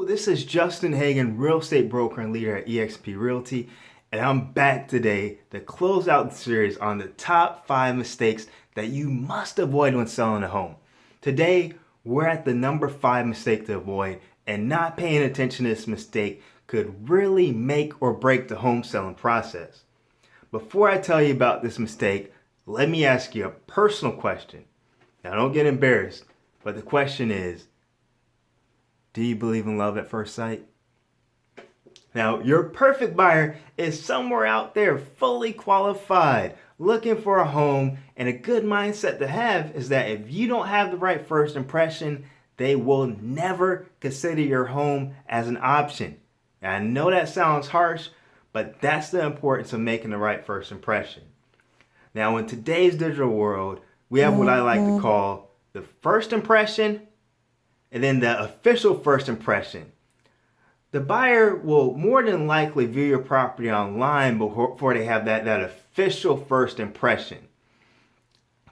This is Justin Hagan, real estate broker and leader at eXp Realty, and I'm back today to close out the series on the top 5 mistakes that you must avoid when selling a home. Today, we're at the number 5 mistake to avoid, and not paying attention to this mistake could really make or break the home selling process. Before I tell you about this mistake, let me ask you a personal question. Now, don't get embarrassed, but the question is, do you believe in love at first sight? Now, your perfect buyer is somewhere out there fully qualified, looking for a home, and a good mindset to have is that if you don't have the right first impression, they will never consider your home as an option. Now, I know that sounds harsh, but that's the importance of making the right first impression. Now, in today's digital world, we have what I like to call the first impression and then the official first impression. The buyer will more than likely view your property online before they have that official first impression.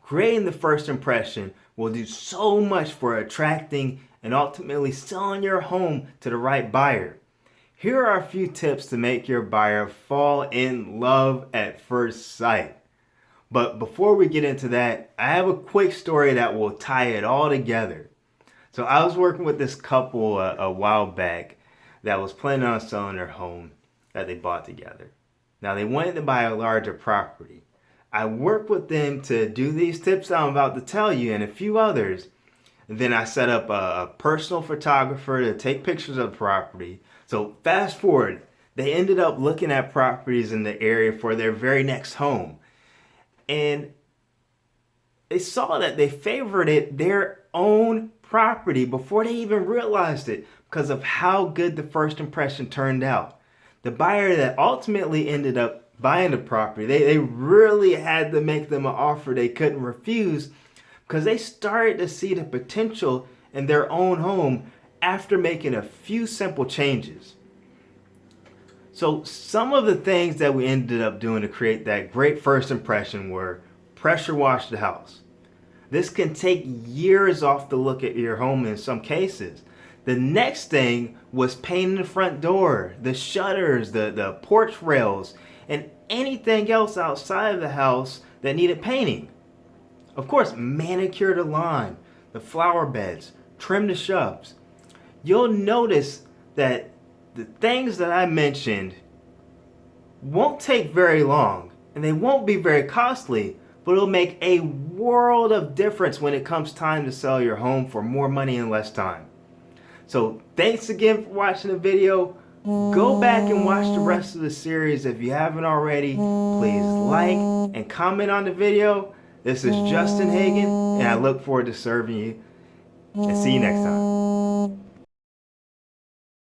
Creating the first impression will do so much for attracting and ultimately selling your home to the right buyer. Here are a few tips to make your buyer fall in love at first sight. But before we get into that, I have a quick story that will tie it all together. So I was working with this couple a while back that was planning on selling their home that they bought together. Now they wanted to buy a larger property. I worked with them to do these tips I'm about to tell you and a few others. And then I set up a personal photographer to take pictures of the property. So fast forward, they ended up looking at properties in the area for their very next home. And they saw that they favorited their own property before they even realized it because of how good the first impression turned out. The buyer that ultimately ended up buying the property, they really had to make them an offer they couldn't refuse because they started to see the potential in their own home after making a few simple changes. So some of the things that we ended up doing to create that great first impression were pressure wash the house. This can take years off the look at your home in some cases. The next thing was painting the front door, the shutters, the porch rails, and anything else outside of the house that needed painting. Of course, manicure the lawn, the flower beds, trim the shrubs. You'll notice that the things that I mentioned won't take very long and they won't be very costly, but it'll make a world of difference when it comes time to sell your home for more money in less time. So thanks again for watching the video. Go back and watch the rest of the series if you haven't already. Please like and comment on the video. This is Justin Hagan, and I look forward to serving you. And see you next time.